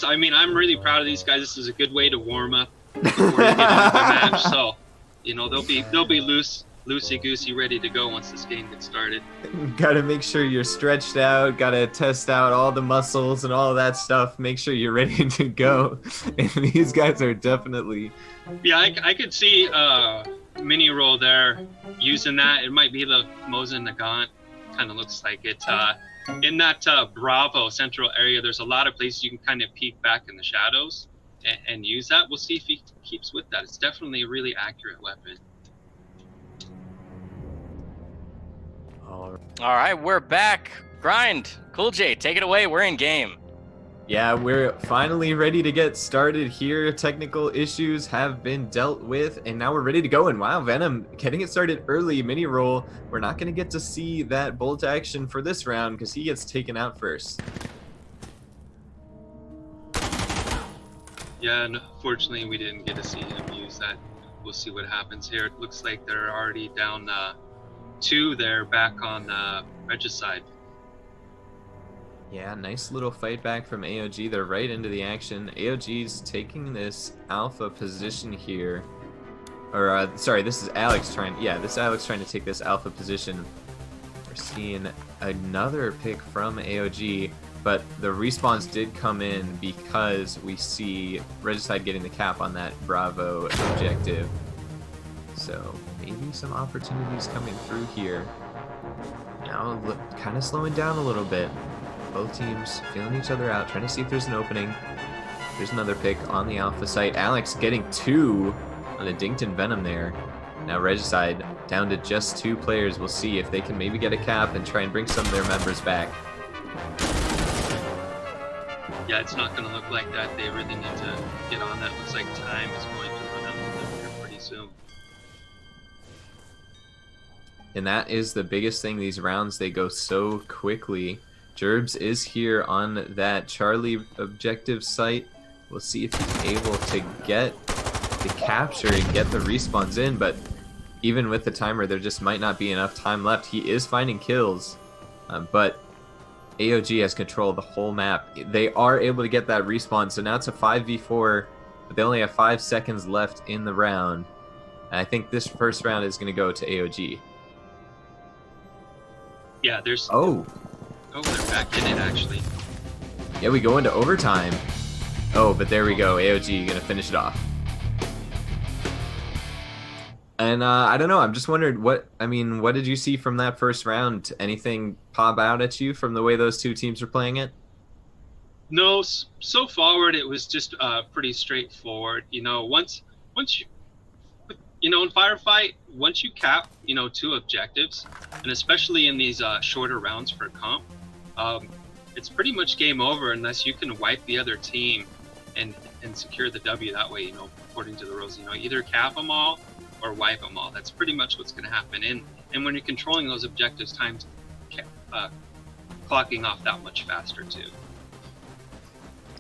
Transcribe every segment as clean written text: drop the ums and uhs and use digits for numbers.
I'm really proud of these guys. This is a good way to warm up before you get into the match. So, they'll be loosey goosey, ready to go once this game gets started. Gotta make sure you're stretched out. Gotta test out all the muscles and all that stuff. Make sure you're ready to go. And these guys are definitely. Yeah, I could see Mini Roll there using that. It might be the Mosin Nagant. Kind of looks like it. In that Bravo central area, there's a lot of places you can kind of peek back in the shadows and use that. We'll see if he keeps with that. It's definitely a really accurate weapon. All right, we're back. Grind. Cool J, take it away. We're in game. Yeah, we're finally ready to get started here. Technical issues have been dealt with, and now we're ready to go. And wow, Venom getting it started early. Mini Roll. We're not going to get to see that bolt action for this round because he gets taken out first. Yeah, unfortunately, we didn't get to see him use that. We'll see what happens here. It looks like they're already down 2 there back on Regicide. Yeah, nice little fight back from AOG. They're right into the action. AOG's taking this alpha position here. Or, sorry, this is Alex trying... Yeah, this is Alex trying to take this alpha position. We're seeing another pick from AOG, but the respawns did come in because we see Regicide getting the cap on that Bravo objective. So, maybe some opportunities coming through here. Now, kind of slowing down a little bit. Both teams feeling each other out, trying to see if there's an opening. There's another pick on the alpha site. Alex getting 2 on the Dinkton Venom there. Now Regicide down to just 2 players. We'll see if they can maybe get a cap and try and bring some of their members back. Yeah, it's not going to look like that. They really need to get on that. Looks like time is going to run out of them here pretty soon. And that is the biggest thing. These rounds, they go so quickly. Gerbs is here on that Charlie objective site. We'll see if he's able to get the capture and get the respawns in, but even with the timer, there just might not be enough time left. He is finding kills, but AOG has control of the whole map. They are able to get that respawn, so now it's a 5v4, but they only have 5 seconds left in the round. And I think this first round is going to go to AOG. Yeah, there's... Oh, they're back in it, actually. Yeah, we go into overtime. Oh, but there we go. AOG gonna finish it off. And I don't know. I'm just wondering what did you see from that first round? Anything pop out at you from the way those 2 teams are playing it? No, so forward it was just pretty straightforward. Once you, in firefight, once you cap 2 objectives, and especially in these shorter rounds for comp. It's pretty much game over unless you can wipe the other team and secure the W that way, according to the rules. Either cap them all or wipe them all. That's pretty much what's going to happen. And when you're controlling those objectives, time's clocking off that much faster too.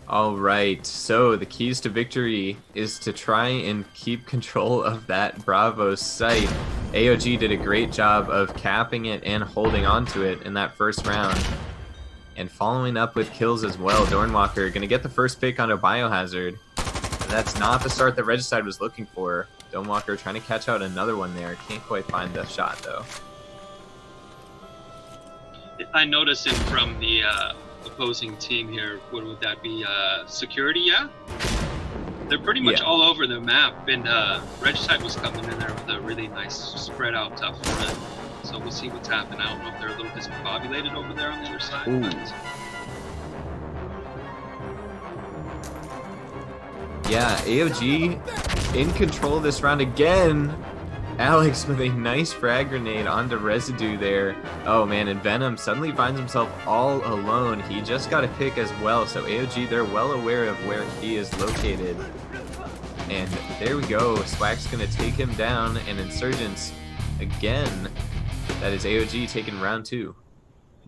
All right, so the keys to victory is to try and keep control of that Bravo site. AOG did a great job of capping it and holding on to it in that first round. And following up with kills as well. Dornwalker going to get the first pick on a Biohazard. And that's not the start that Regicide was looking for. Dornwalker trying to catch out another one there. Can't quite find the shot, though. I noticed it from the opposing team here. What would that be? Security, yeah? They're pretty much all over the map. And Regicide was coming in there with a really nice spread out tough run. So we'll see what's happening. I don't know if they're a little discombobulated over there on the other side. Yeah, AOG in control of this round again. Alex with a nice frag grenade onto Residue there. Oh man, and Venom suddenly finds himself all alone. He just got a pick as well, so AOG, they're well aware of where he is located. And there we go. Swag's gonna take him down, and Insurgents again. That is AOG taking round 2.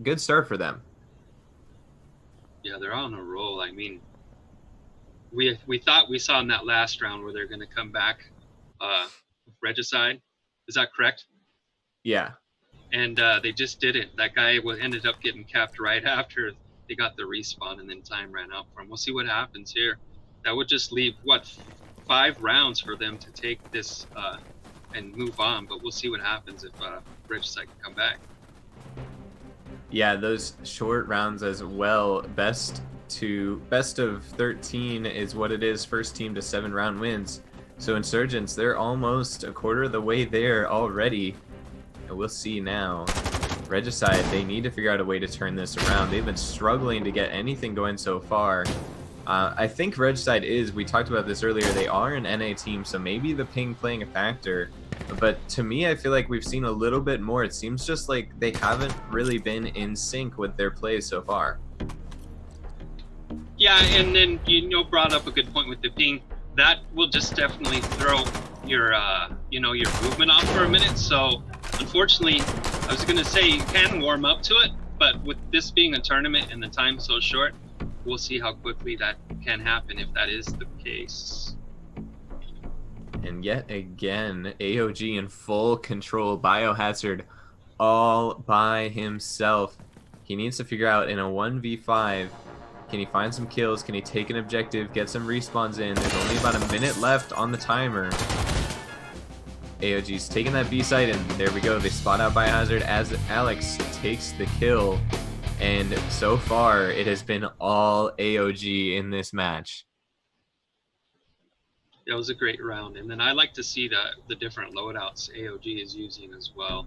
Good start for them. Yeah, they're on a roll. I mean, we thought we saw in that last round where they're going to come back Regicide. Is that correct? Yeah. And they just didn't. That guy ended up getting capped right after they got the respawn and then time ran out for them. We'll see what happens here. That would just leave what 5 rounds for them to take this and move on. But we'll see what happens if Regicide can come back. Yeah, those short rounds as well. Best of 13 is what it is. First team to 7-round wins. So Insurgents, they're almost a quarter of the way there already. And we'll see now. Regicide, they need to figure out a way to turn this around. They've been struggling to get anything going so far. I think Regicide is, we talked about this earlier, they are an NA team, so maybe the ping playing a factor. But to me, I feel like we've seen a little bit more. It seems just like they haven't really been in sync with their plays so far. Yeah, and then brought up a good point with the ping. That will just definitely throw your your movement off for a minute. So unfortunately, I was gonna say you can warm up to it, but with this being a tournament and the time so short, we'll see how quickly that can happen if that is the case. And yet again, AOG in full control. Biohazard all by himself. He needs to figure out in a 1v5, can he find some kills? Can he take an objective, get some respawns in? There's only about a minute left on the timer. AOG's taking that B site, and there we go. They spot out Biohazard as Alex takes the kill. And so far, it has been all AOG in this match. That was a great round. And then I like to see the different loadouts AOG is using as well.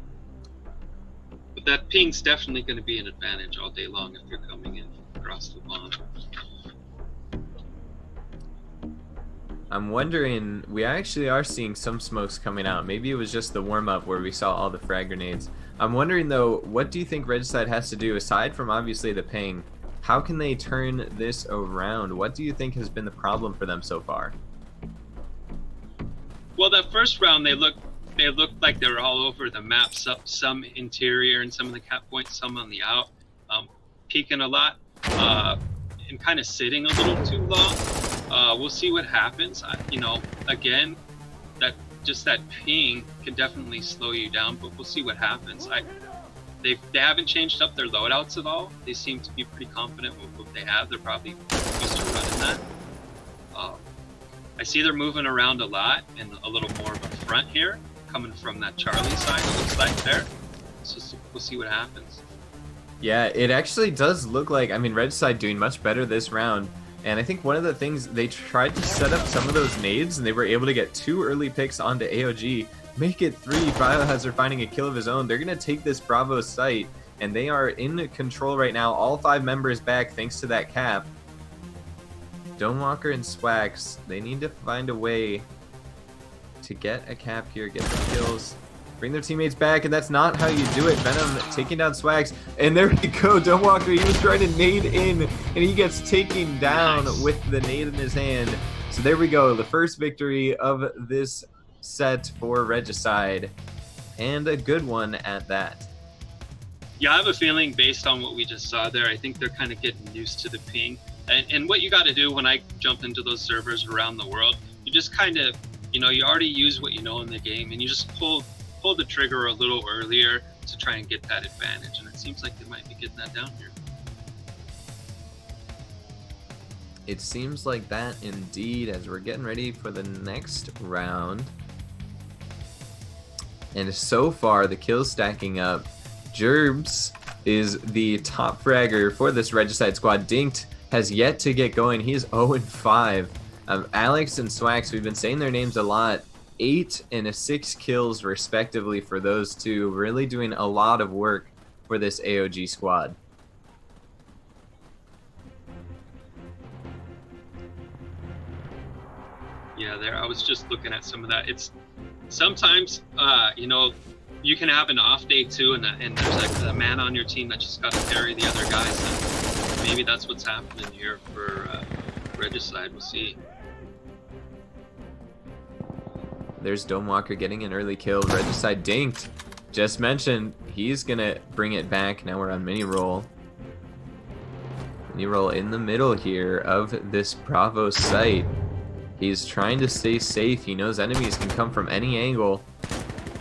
But that ping's definitely going to be an advantage all day long if you're coming in across the pond. I'm wondering, we actually are seeing some smokes coming out. Maybe it was just the warm-up where we saw all the frag grenades. I'm wondering though, what do you think Regicide has to do, aside from obviously the ping? How can they turn this around? What do you think has been the problem for them so far? Well, that first round they looked like they were all over the map, some interior and some of the cap points, some on the out, peeking a lot, and kind of sitting a little too long. We'll see what happens. Again, that ping can definitely slow you down, but we'll see what happens. They haven't changed up their loadouts at all. They seem to be pretty confident with what they have. They're probably used to running that. I see they're moving around a lot and a little more of a front here, coming from that Charlie side, it looks like there. So we'll see what happens. Yeah, it actually does look like, Regicide doing much better this round. And I think one of the things, they tried to set up some of those nades, and they were able to get 2 early picks onto AOG, make it 3. Biohazard finding a kill of his own. They're going to take this Bravo site, and they are in control right now. All 5 members back thanks to that cap. Domewalker and Swax, they need to find a way to get a cap here, get the kills, bring their teammates back, and that's not how you do it. Venom taking down Swags, and there we go. Domewalker, he was trying to nade in, and he gets taken down with the nade in his hand. So there we go, the first victory of this set for Regicide, and a good one at that. Yeah, I have a feeling based on what we just saw there, I think they're kind of getting used to the ping. And what you got to do when I jump into those servers around the world, you just kind of, you already use what you know in the game, and you just pull the trigger a little earlier to try and get that advantage. And it seems like they might be getting that down here. It seems like that indeed, as we're getting ready for the next round. And so far, the kills stacking up. Gerbs is the top fragger for this Regicide squad. Dinked has yet to get going. He is 0-5. Alex and Swax, we've been saying their names a lot. 8 and 6 kills respectively for those two. Really doing a lot of work for this AOG squad. Yeah, there. I was just looking at some of that. It's sometimes, you can have an off day too, and there's like a man on your team that just got to carry the other guys. And maybe that's what's happening here for Regicide. We'll see. There's Domewalker getting an early kill. Regicide dinked. Just mentioned, he's gonna bring it back. Now we're on mini roll. Mini roll in the middle here of this Bravo site. He's trying to stay safe. He knows enemies can come from any angle.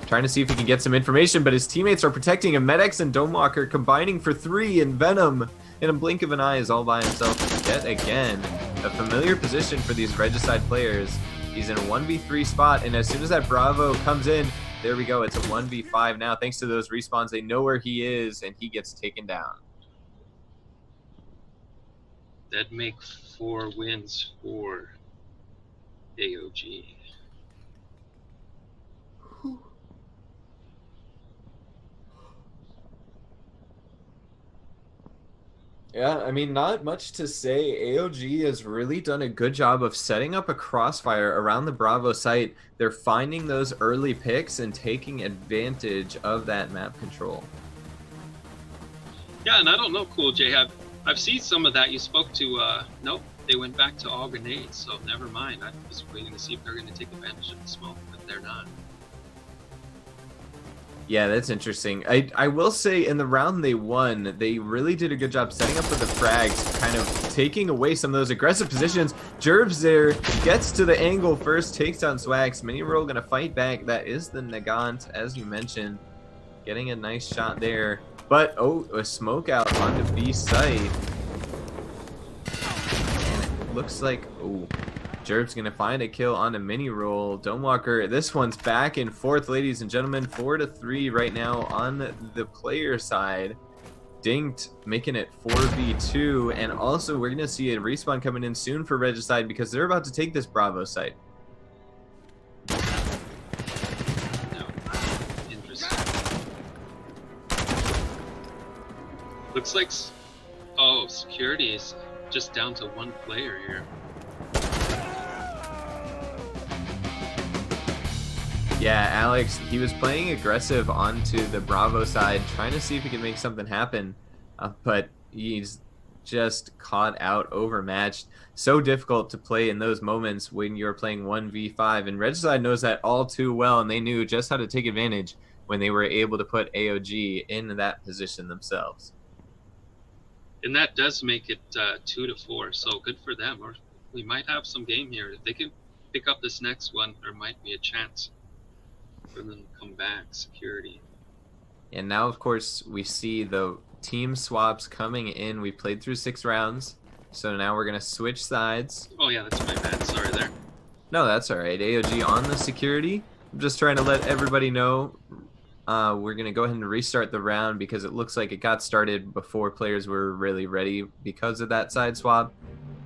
Trying to see if he can get some information, but his teammates are protecting him. Medics and Domewalker combining for 3, and Venom in a blink of an eye is all by himself yet again. A familiar position for these Regicide players. He's in a 1v3 spot, and as soon as that Bravo comes in, there we go. It's a 1v5 now. Thanks to those respawns, they know where he is, and he gets taken down. That'd make 4 wins for AOG. Yeah, I mean, not much to say. AOG has really done a good job of setting up a crossfire around the Bravo site. They're finding those early picks and taking advantage of that map control. Yeah, and I don't know, Cool J. I've seen some of that. You spoke to, nope, they went back to all grenades, so never mind. I was waiting to see if they're going to take advantage of the smoke, but they're not. Yeah, that's interesting. I will say in the round they won, they really did a good job setting up with the frags, kind of taking away some of those aggressive positions. Jerbs there gets to the angle first, takes down Swags. Mini Roll gonna fight back. That is the Nagant, as you mentioned. Getting a nice shot there. But, oh, a smoke out onto B site. And it looks like, oh, Jerb's gonna find a kill on a Mini Roll. Domewalker, this one's back and forth, ladies and gentlemen. 4-3 right now on the player side. Dinked making it 4v2, and also we're gonna see a respawn coming in soon for Regicide because they're about to take this Bravo site. No. Interesting. Looks like, oh, security is just down to 1 player here. Yeah, Alex, he was playing aggressive onto the Bravo side, trying to see if he could make something happen, but he's just caught out, overmatched. So difficult to play in those moments when you're playing 1v5, and Regicide knows that all too well, and they knew just how to take advantage when they were able to put AOG in that position themselves. And that does make it 2-4, so good for them. Or we might have some game here. If they can pick up this next one, there might be a chance for them to come back. Security. And now, of course, we see the team swaps coming in. We played through 6 rounds, so now we're going to switch sides. Oh yeah, that's my bad. Sorry there. No, that's all right. AOG on the security. I'm just trying to let everybody know we're going to go ahead and restart the round because it looks like it got started before players were really ready because of that side swap.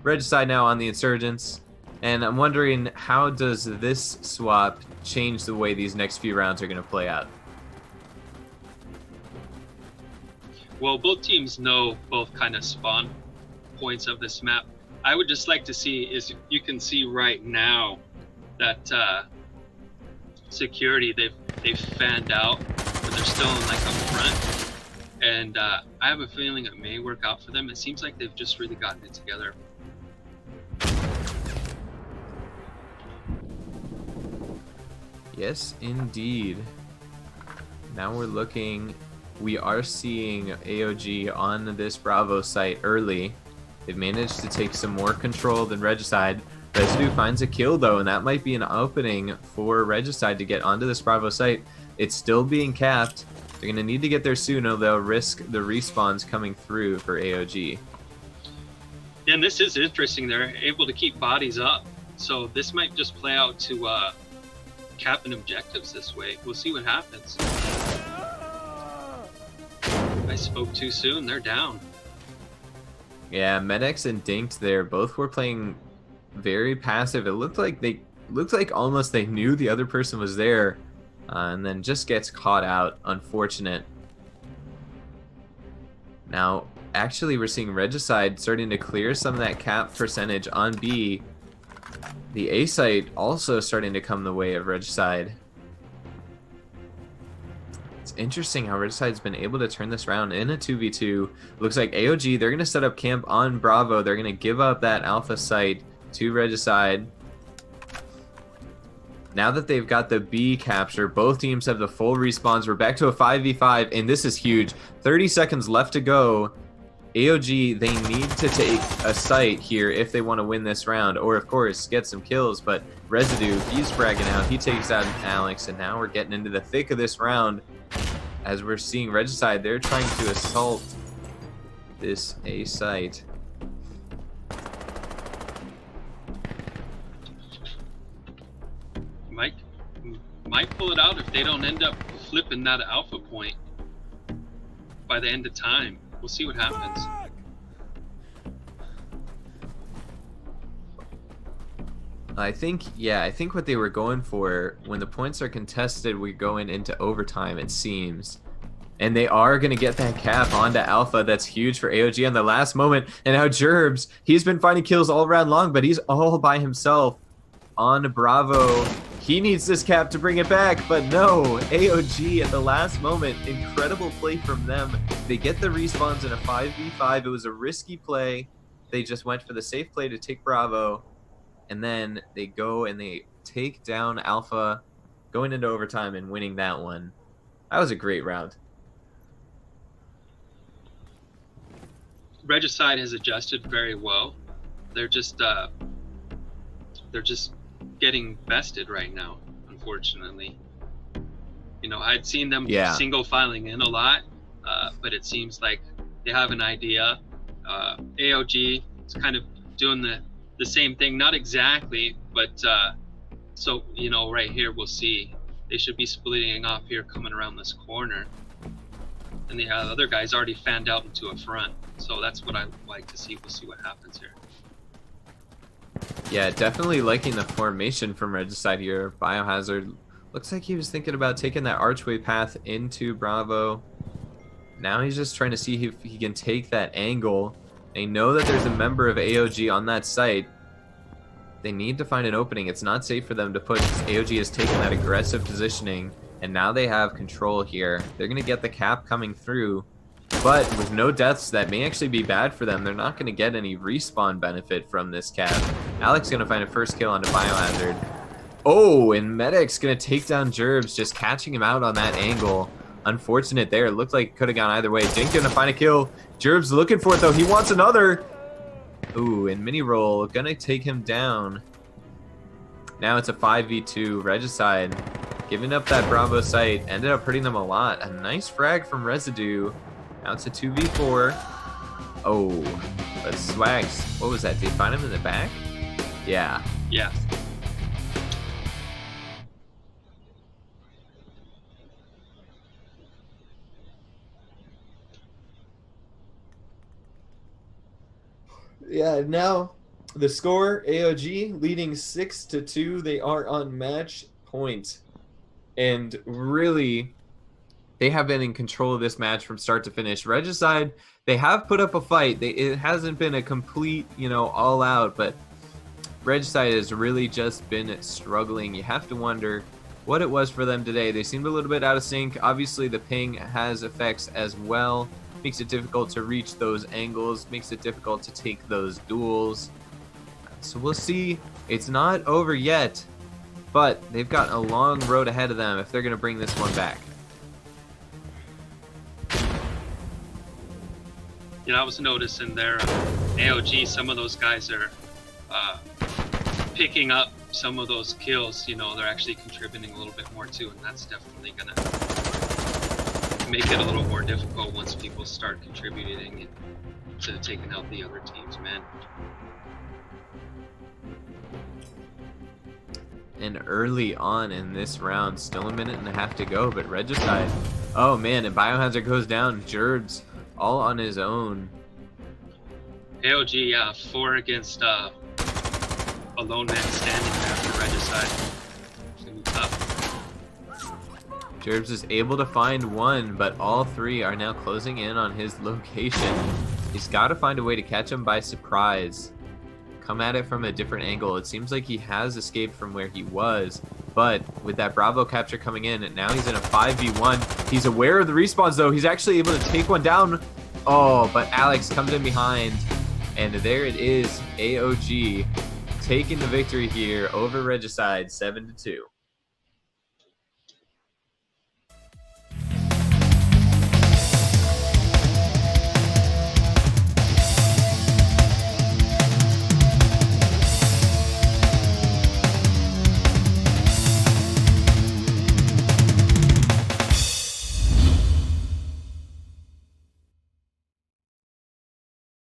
Regicide now on the Insurgents. And I'm wondering, how does this swap change the way these next few rounds are going to play out? Well, both teams know both kind of spawn points of this map. I would just like to see is you can see right now that security they've fanned out, but they're still in like a front. And I have a feeling it may work out for them. It seems like they've just really gotten it together. Yes, indeed. Now we're looking. We are seeing AOG on this Bravo site early. They've managed to take some more control than Regicide. Residue finds a kill though, and that might be an opening for Regicide to get onto this Bravo site. It's still being capped. They're going to need to get there soon or they'll risk the respawns coming through for AOG. And this is interesting. They're able to keep bodies up. So this might just play out to capping objectives this way. We'll see what happens. I spoke too soon. They're down. Yeah, Medex and Dinked there both were playing very passive. It looked like almost they knew the other person was there, and then just gets caught out. Unfortunate. Now, actually, we're seeing Regicide starting to clear some of that cap percentage on B. The A site also starting to come the way of Regicide. It's interesting how Regicide's been able to turn this round in a 2v2. Looks like AOG, they're going to set up camp on Bravo. They're going to give up that alpha site to Regicide. Now that they've got the B capture, both teams have the full respawns. We're back to a 5v5, and this is huge. 30 seconds left to go. AOG, they need to take a site here if they want to win this round, or of course get some kills. But Residue, he's bragging out. He takes out Alex, and now we're getting into the thick of this round. As we're seeing Regicide, they're trying to assault this A site. Might pull it out if they don't end up flipping that alpha point by the end of time. We'll see what happens. I think what they were going for, when the points are contested, we're going into overtime, it seems. And they are going to get that cap onto Alpha. That's huge for AOG on the last moment. And now Gerbs, he's been finding kills all round long, but he's all by himself on Bravo. He needs this cap to bring it back, but no, AOG at the last moment. Incredible play from them. They get the respawns in a 5v5. It was a risky play. They just went for the safe play to take Bravo. And then they go and they take down Alpha, going into overtime and winning that one. That was a great round. Regicide has adjusted very well. They're just getting bested right now, unfortunately. You know, I'd seen them single filing in a lot, but it seems like they have an idea. AOG is kind of doing the same thing, not exactly, but so, you know, right here we'll see they should be splitting off here, coming around this corner, and the other guy's already fanned out into a front. So that's what I like to see. We'll see what happens here. Yeah, definitely liking the formation from Regicide here. Biohazard looks like he was thinking about taking that archway path into Bravo. Now he's just trying to see if he can take that angle. They know that there's a member of AOG on that site. They need to find an opening. It's not safe for them to push. AOG has taken that aggressive positioning, and now they have control here. They're going to get the cap coming through, but with no deaths, that may actually be bad for them. They're not going to get any respawn benefit from this cap. Alex going to find a first kill onto Biohazard. Oh, and Medic's going to take down Gerbs, just catching him out on that angle. Unfortunate there. It looked like it could have gone either way. Dink going to find a kill. Gerbs looking for it, though. He wants another. Ooh, and mini roll going to take him down. Now it's a 5v2. Regicide giving up that Bravo site. Ended up hurting them a lot. A nice frag from Residue. Now it's a 2v4. Oh, but Swags, what was that? Did they find him in the back? Yeah. Yeah. Yeah, now the score, AOG leading 6-2. They are on match point. And really, they have been in control of this match from start to finish. Regicide, they have put up a fight. It hasn't been a complete, all out, but Regicide has really just been struggling. You have to wonder what it was for them today. They seemed a little bit out of sync. Obviously, the ping has effects as well. Makes it difficult to reach those angles. Makes it difficult to take those duels. So we'll see. It's not over yet, but they've got a long road ahead of them if they're going to bring this one back. You know, I was noticing there, AOG, some of those guys are picking up some of those kills. You know, they're actually contributing a little bit more too, and that's definitely going to make it a little more difficult once people start contributing to taking out the other team's men. And early on in this round, still a minute and a half to go, but Regicide, oh man, and Biohazard goes down. Gerbs all on his own. AOG, yeah, 4 against a lone man standing there for Regicide. Gerbs is able to find one, but all three are now closing in on his location. He's got to find a way to catch him by surprise. Come at it from a different angle. It seems like he has escaped from where he was, but with that Bravo capture coming in, and now he's in a 5v1. He's aware of the respawns, though. He's actually able to take one down. Oh, but Alex comes in behind, and there it is. AOG taking the victory here over Regicide, 7-2.